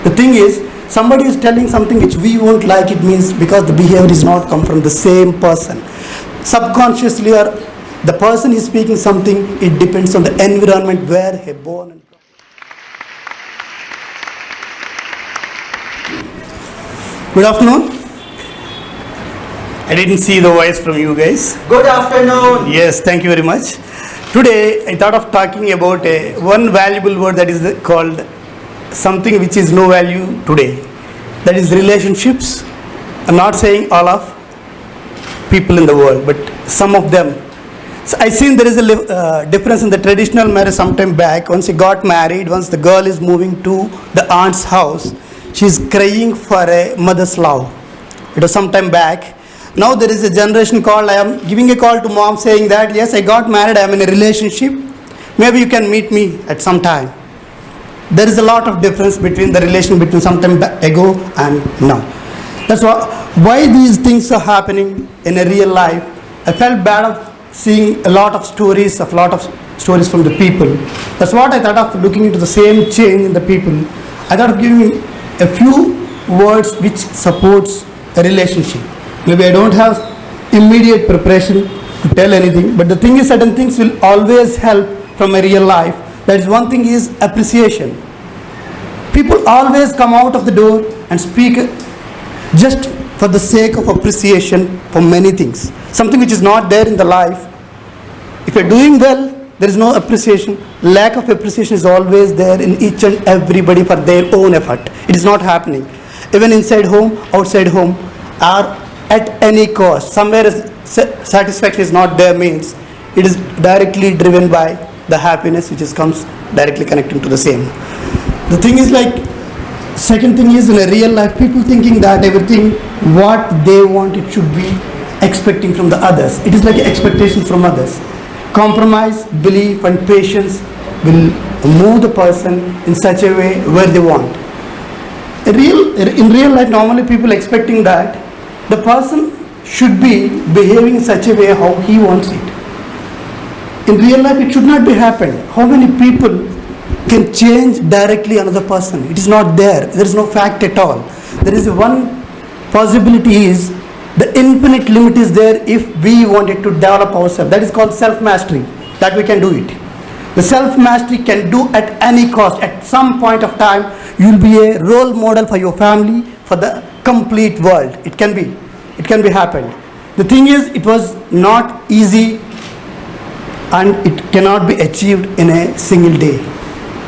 The thing is, somebody is telling something which we won't like, it means because the behavior is not come from the same person. Subconsciously, or the person is speaking something, it depends on the environment where he born and Good afternoon. I didn't see the voice from you guys. Good afternoon. Yes, thank you very much. Today, I thought of talking about one valuable word that is called something which is no value today. That is relationships. I'm not saying all of people in the world, but some of them. So I seen there is a difference in the traditional marriage sometime back. Once he got married, once the girl is moving to the aunt's house, she's crying for a mother's love. It was some time back. Now there is a generation called, I am giving a call to mom saying that, yes, I got married, I am in a relationship. Maybe you can meet me at some time. There is a lot of difference between the relation between some time ago and now. That's why these things are happening in a real life. I felt bad of seeing a lot of stories from the people. That's what I thought of looking into the same change in the people. I thought of giving a few words which supports a relationship. Maybe I don't have immediate preparation to tell anything, but the thing is certain things will always help from a real life. That is one thing is appreciation. People always come out of the door and speak just for the sake of appreciation for many things. Something which is not there in the life. If you're doing well, there is no appreciation. Lack of appreciation is always there in each and everybody for their own effort. It is not happening. Even inside home, outside home, or at any cost. Somewhere satisfaction is not there means it is directly driven by the happiness which comes directly connecting to the same. The thing is like, second thing is in a real life, people thinking that everything what they want it should be expecting from the others. It is like expectation from others. Compromise, belief and patience will move the person in such a way where they want. In real life, normally people expecting that the person should be behaving in such a way how he wants it. In real life, it should not be happen. How many people can change directly another person? It is not there. There is no fact at all. There is one possibility is the infinite limit is there if we wanted to develop ourselves. That is called self-mastery. That we can do it. The self-mastery can do at any cost. At some point of time, you will be a role model for your family, for the complete world. It can be happened. The thing is, it was not easy and it cannot be achieved in a single day.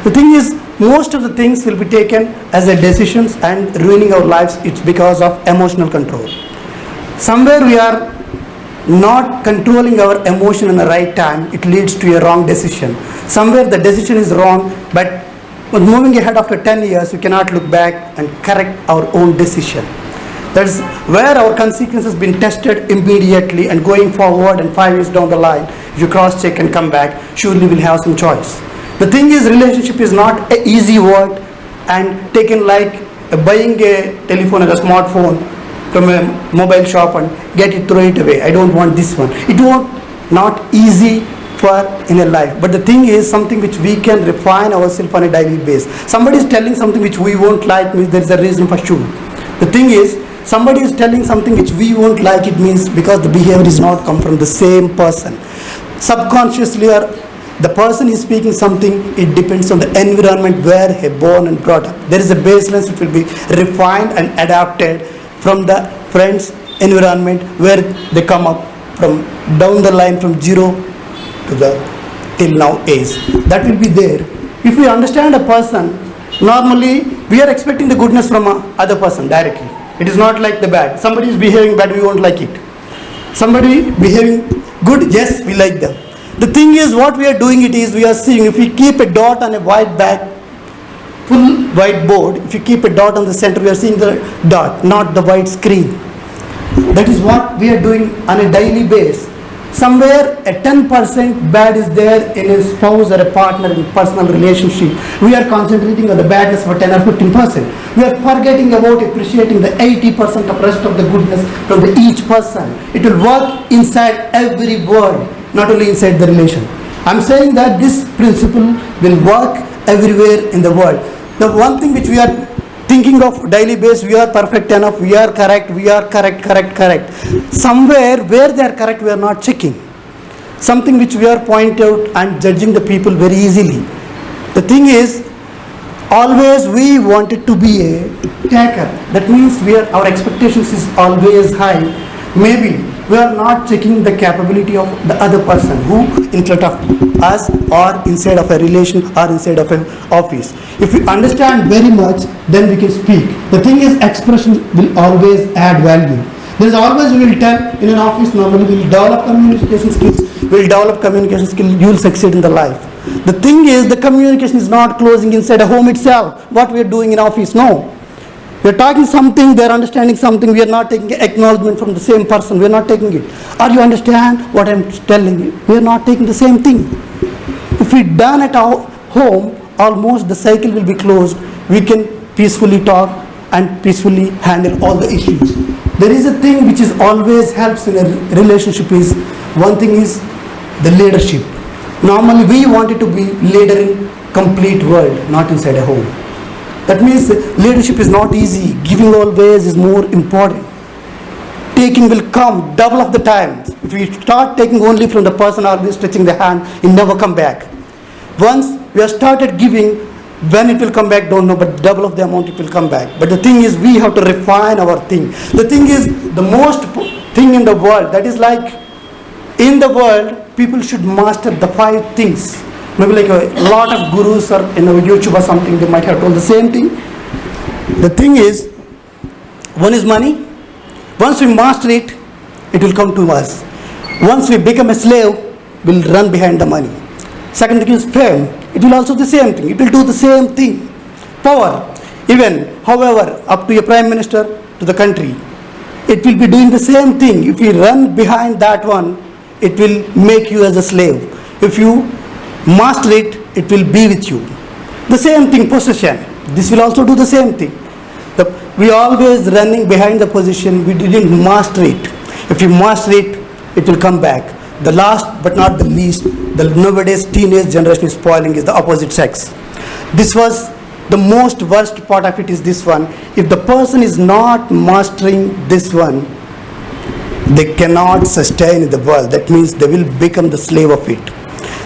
The thing is, most of the things will be taken as a decisions and ruining our lives. It's because of emotional control. Somewhere we are not controlling our emotion in the right time. It leads to a wrong decision. Somewhere the decision is wrong, but moving ahead after 10 years, we cannot look back and correct our own decision. That's where our consequences have been tested immediately, and going forward and 5 years down the line, if you cross check and come back, surely we'll have some choice. The thing is, relationship is not an easy word and taken like buying a telephone or a smartphone from a mobile shop and get it, throw it away. I don't want this one. It won't not easy for in a life. But the thing is something which we can refine ourselves on a daily basis. Somebody is telling something which we won't like means there is a reason for sure. The thing is, somebody is telling something which we won't like, it means because the behavior is not come from the same person. Subconsciously, or the person is speaking something, it depends on the environment where he born and brought up. There is a baseline which will be refined and adapted from the friends environment where they come up from down the line from zero to the till now age. That will be there. If we understand a person, normally we are expecting the goodness from other person directly. It is not like the bad. Somebody is behaving bad, we won't like it. Somebody behaving good, yes, we like them. The thing is, what we are doing it is, we are seeing, if we keep a dot on a white back, full white board, if you keep a dot on the center, we are seeing the dot, not the white screen. That is what we are doing on a daily basis. Somewhere a 10% bad is there in a spouse or a partner in personal relationship. We are concentrating on the badness for 10 or 15%. We are forgetting about appreciating the 80% of rest of the goodness from each person. It will work inside every world, not only inside the relation. I'm saying that this principle will work everywhere in the world. The one thing which we are thinking thinking of daily basis, we are perfect enough, we are correct, correct. Somewhere where they are correct, we are not checking. Something which we are pointing out and judging the people very easily. The thing is, always we wanted to be a taker. That means our expectations is always high. Maybe we are not checking the capability of the other person who in front of us or inside of a relation or inside of an office. If we understand very much, then we can speak. The thing is, expression will always add value. There is always, we will tell in an office, normally we will develop communication skills. You will succeed in the life. The thing is, the communication is not closing inside a home itself. What we are doing in office, no. We are talking something, they are understanding something, we are not taking acknowledgement from the same person, we are not taking it. Or you understand what I am telling you? We are not taking the same thing. If we done at our home, almost the cycle will be closed. We can peacefully talk and peacefully handle all the issues. There is a thing which is always helps in a relationship is, one thing is the leadership. Normally we wanted to be leader in complete world, not inside a home. That means leadership is not easy. Giving always is more important. Taking will come double of the time. If we start taking only from the person always stretching the hand, it never come back. Once we have started giving, when it will come back, don't know, but double of the amount it will come back. But the thing is, we have to refine our thing. The thing is, the most thing in the world, that is like, in the world, people should master the 5 things. Maybe like a lot of gurus or in YouTube or something, they might have told the same thing. The thing is, one is money. Once we master it, it will come to us. Once we become a slave, we'll run behind the money. Second thing is fame. It will also the same thing. It will do the same thing. Power. Even, however, up to a prime minister, to the country, it will be doing the same thing. If we run behind that one, it will make you as a slave. If you master it, it will be with you. The same thing, possession. This will also do the same thing. We always running behind the position, we didn't master it. If you master it, it will come back. The last but not the least, the nowadays teenage generation is spoiling is the opposite sex. This was the most worst part of it is this one. If the person is not mastering this one, they cannot sustain in the world. That means they will become the slave of it.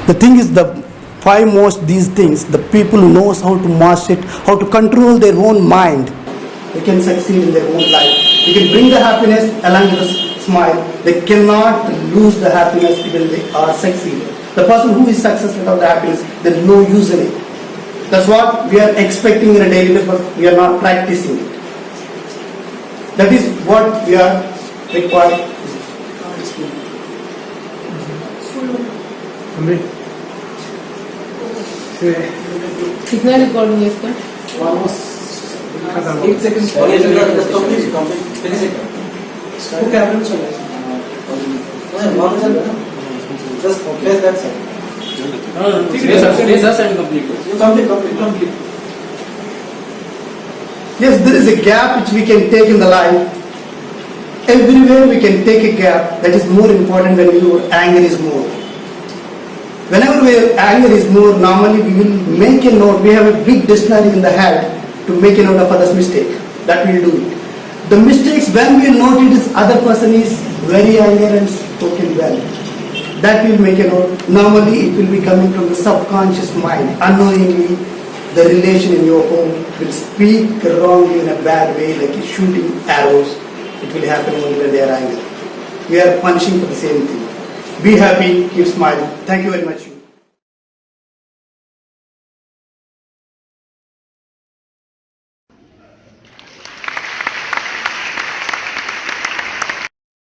The thing is, the 5 most these things, the people who knows how to master it, how to control their own mind, they can succeed in their own life. They can bring the happiness along with a smile. They cannot lose the happiness even they are succeeding. The person who is successful without the happiness, there is no use in it. That's what we are expecting in a daily life, but we are not practicing it. That is what we are required. कितना recording है इसका? Almost 8 seconds. वो camera में चला है। Just place that side. Complete. Yes, there is a gap which we can take in the life. Everywhere we can take a gap. That is more important when your anger is more. Whenever our anger is more, normally we will make a note. We have a big dictionary in the head to make a note of others' mistake. That will do it. The mistakes when we note it is other person is very angry and spoken well. That will make a note. Normally it will be coming from the subconscious mind. Unknowingly, the relation in your home will speak wrongly in a bad way, like shooting arrows. It will happen only when they are angry. We are punishing for the same thing. Be happy, keep smiling. Thank you very much.